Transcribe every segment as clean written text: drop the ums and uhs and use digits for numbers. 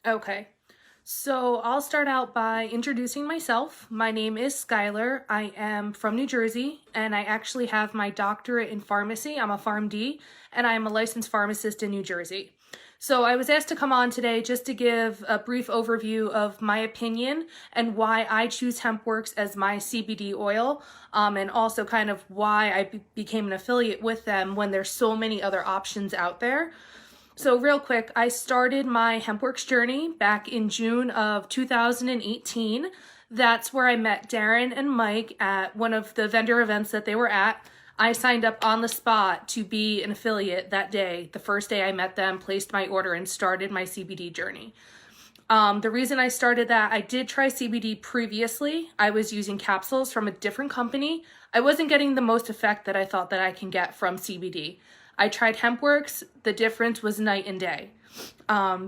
Okay, so I'll start out by introducing myself. My name is Skyler. I am from New Jersey, and I actually have my doctorate in pharmacy. I'm a PharmD, and I am a licensed pharmacist in New Jersey. So I was asked to come on today just to give a brief overview of my opinion and why I choose HempWorks as my CBD oil, and also kind of why I became an affiliate with them when there's so many other options out there. So real quick, I started my HempWorks journey back in June of 2018. That's where I met Darren and Mike at one of the vendor events that they were at. I signed up on the spot to be an affiliate that day. The first day I met them, placed my order, and started my CBD journey. The reason I started that, I did try CBD previously. I was using capsules from a different company. I wasn't getting the most effect that I thought that I can get from CBD. I tried HempWorks. The difference was night and day.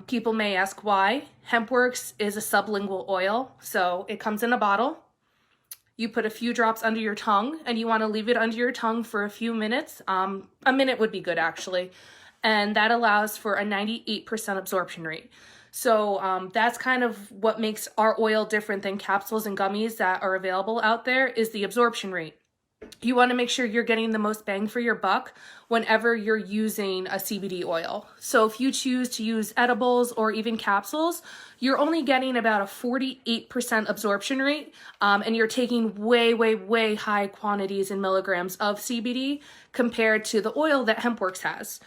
People may ask why. HempWorks is a sublingual oil, so it comes in a bottle. You put a few drops under your tongue, and you want to leave it under your tongue for a few minutes. A minute would be good, actually. And that allows for a 98% absorption rate. So that's kind of what makes our oil different than capsules and gummies that are available out there, is the absorption rate. You want to make sure you're getting the most bang for your buck whenever you're using a CBD oil. So if you choose to use edibles or even capsules, you're only getting about a 48% absorption rate, and you're taking way, way, way high quantities in milligrams of CBD compared to the oil that HempWorks has.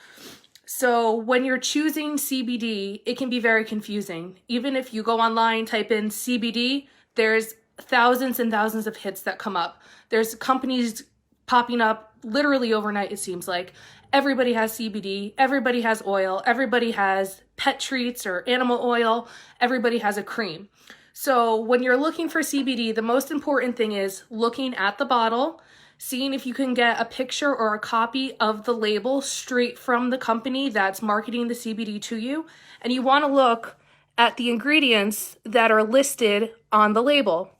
So when you're choosing CBD, it can be very confusing. Even if you go online, type in CBD, there's thousands and thousands of hits that come up. There's companies popping up literally overnight, it seems like. Everybody has CBD, everybody has oil, everybody has pet treats or animal oil, everybody has a cream. So when you're looking for CBD, the most important thing is looking at the bottle, seeing if you can get a picture or a copy of the label straight from the company that's marketing the CBD to you. And you want to look at the ingredients that are listed on the label.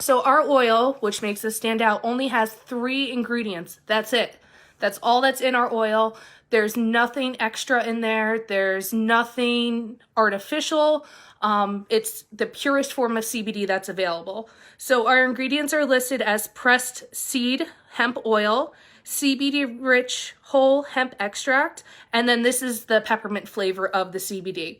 So our oil, which makes us stand out, only has 3 ingredients. That's it. That's all that's in our oil. There's nothing extra in there. There's nothing artificial. It's the purest form of CBD that's available. So our ingredients are listed as pressed seed hemp oil, CBD-rich whole hemp extract, and then this is the peppermint flavor of the CBD.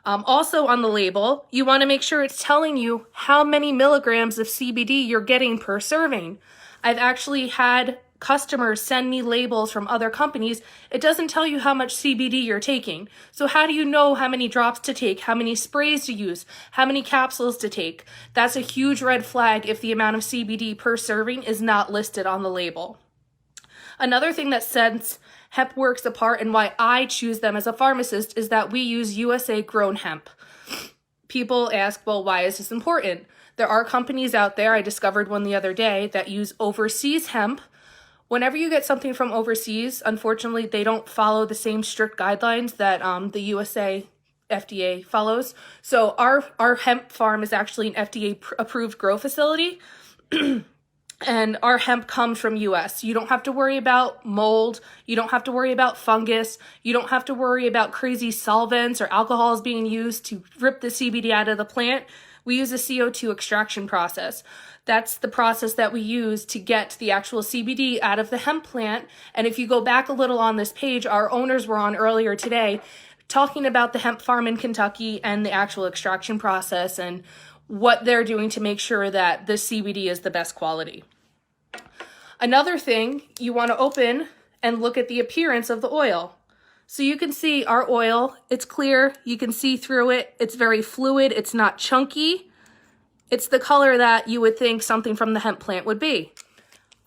Also on the label, you want to make sure it's telling you how many milligrams of CBD you're getting per serving. I've actually had customers send me labels from other companies. It doesn't tell you how much CBD you're taking. So how do you know how many drops to take, how many sprays to use, how many capsules to take? That's a huge red flag if the amount of CBD per serving is not listed on the label. Another thing that sets HempWorks apart and why I choose them as a pharmacist is that we use USA grown hemp. People ask, well, why is this important? There are companies out there, I discovered one the other day, that use overseas hemp. Whenever you get something from overseas, unfortunately, they don't follow the same strict guidelines that the USA FDA follows. So our hemp farm is actually an FDA approved grow facility. And our hemp comes from US. You don't have to worry about mold. You don't have to worry about fungus. You don't have to worry about crazy solvents or alcohols being used to rip the CBD out of the plant. We use a CO2 extraction process. That's the process that we use to get the actual CBD out of the hemp plant. And if you go back a little on this page, our owners were on earlier today talking about the hemp farm in Kentucky and the actual extraction process and what they're doing to make sure that the CBD is the best quality. Another thing, you want to open and look at the appearance of the oil. So you can see our oil, it's clear, you can see through it, it's very fluid, it's not chunky. It's the color that you would think something from the hemp plant would be.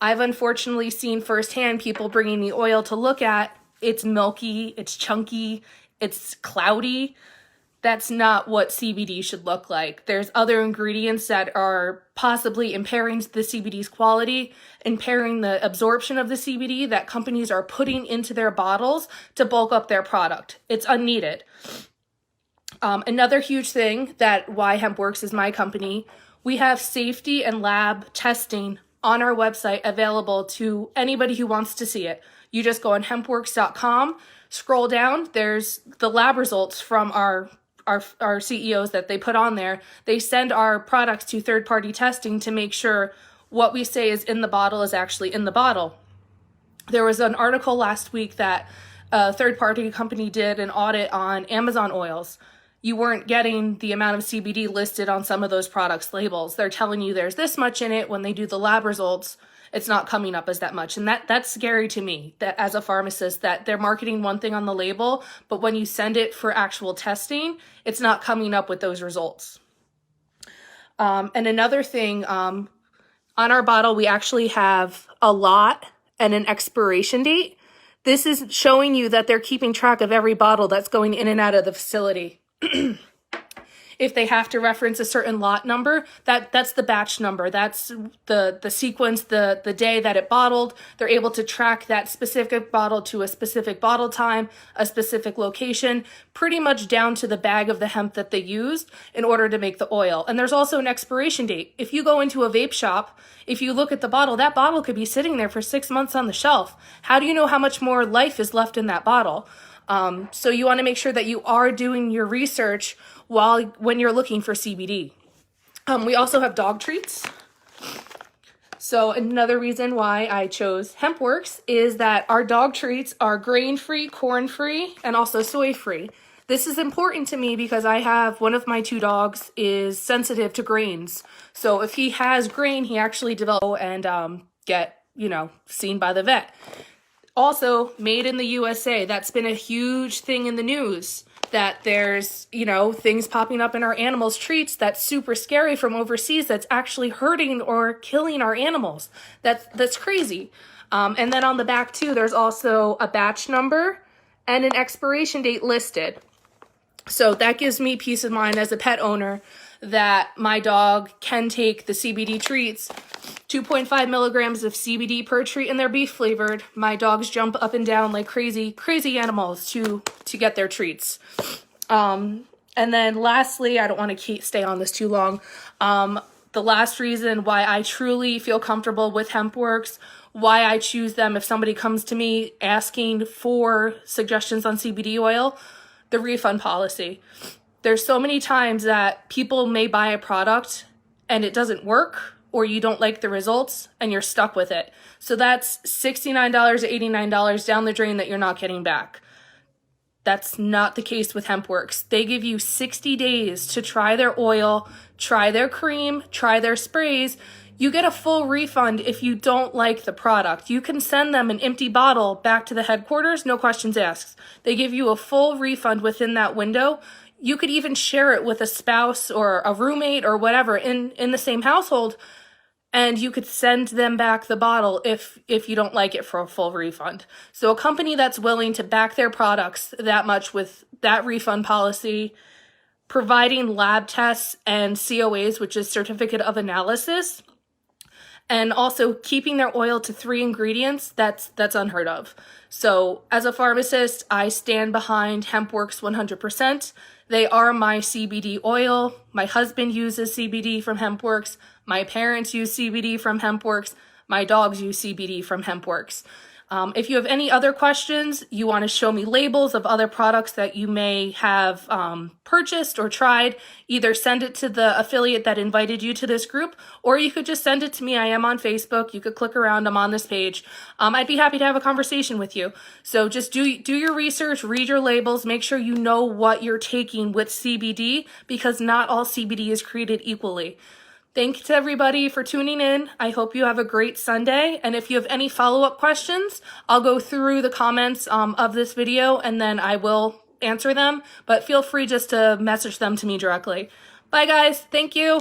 I've unfortunately seen firsthand people bringing the oil to look at. It's milky, it's chunky, it's cloudy. That's not what CBD should look like. There's other ingredients that are possibly impairing the CBD's quality, impairing the absorption of the CBD that companies are putting into their bottles to bulk up their product. It's unneeded. Another huge thing that why HempWorks is my company, we have safety and lab testing on our website available to anybody who wants to see it. You just go on hempworks.com, scroll down, there's the lab results from our our CEOs that they put on there, they send our products to third-party testing to make sure what we say is in the bottle is actually in the bottle. There was an article last week that a third-party company did an audit on Amazon oils. You weren't getting the amount of CBD listed on some of those products' labels. They're telling you there's this much in it. When they do the lab results, it's not coming up as that much. And that's scary to me, that as a pharmacist, that they're marketing one thing on the label, but when you send it for actual testing, it's not coming up with those results. And another thing, on our bottle, we actually have a lot and an expiration date. This is showing you that they're keeping track of every bottle that's going in and out of the facility. If they have to reference a certain lot number, that's the batch number. That's the sequence, the day that it bottled. They're able to track that specific bottle to a specific bottle time, a specific location, pretty much down to the bag of the hemp that they used in order to make the oil. And there's also an expiration date. If you go into a vape shop, if you look at the bottle, that bottle could be sitting there for 6 months on the shelf. How do you know how much more life is left in that bottle? So you want to make sure that you are doing your research when you're looking for CBD. We also have dog treats. So another reason why I chose HempWorks is that our dog treats are grain-free, corn-free, and also soy-free. This is important to me because I have one of my 2 dogs is sensitive to grains. So if he has grain, he actually develop and get, seen by the vet. Also, made in the USA. That's been a huge thing in the news, that there's, things popping up in our animals' treats that's super scary from overseas that's actually hurting or killing our animals. That's crazy. And then on the back too, there's also a batch number and an expiration date listed. So that gives me peace of mind as a pet owner that my dog can take the CBD treats, 2.5 milligrams of CBD per treat, and they're beef flavored. My dogs jump up and down like crazy animals to get their treats. And then lastly, I don't want to stay on this too long. The last reason why I truly feel comfortable with HempWorks, why I choose them if somebody comes to me asking for suggestions on CBD oil, the refund policy. There's so many times that people may buy a product and it doesn't work, or you don't like the results and you're stuck with it. So that's $69 to $89 down the drain that you're not getting back. That's not the case with HempWorks. They give you 60 days to try their oil, try their cream, try their sprays. You get a full refund if you don't like the product. You can send them an empty bottle back to the headquarters, no questions asked. They give you a full refund within that window. You could even share it with a spouse or a roommate or whatever in the same household, and you could send them back the bottle if you don't like it for a full refund. So a company that's willing to back their products that much with that refund policy, providing lab tests and COAs, which is certificate of analysis, and also keeping their oil to 3 ingredients, that's unheard of. So as a pharmacist, I stand behind HempWorks 100%. They are my CBD oil. My husband uses CBD from HempWorks. My parents use CBD from HempWorks. My dogs use CBD from HempWorks. If you have any other questions, you want to show me labels of other products that you may have purchased or tried, either send it to the affiliate that invited you to this group, or you could just send it to me. I am on Facebook. You could click around. I'm on this page. I'd be happy to have a conversation with you. So just do your research, read your labels, make sure you know what you're taking with CBD, because not all CBD is created equally. Thanks to everybody for tuning in. I hope you have a great Sunday. And if you have any follow-up questions, I'll go through the comments of this video and then I will answer them. But feel free just to message them to me directly. Bye, guys. Thank you.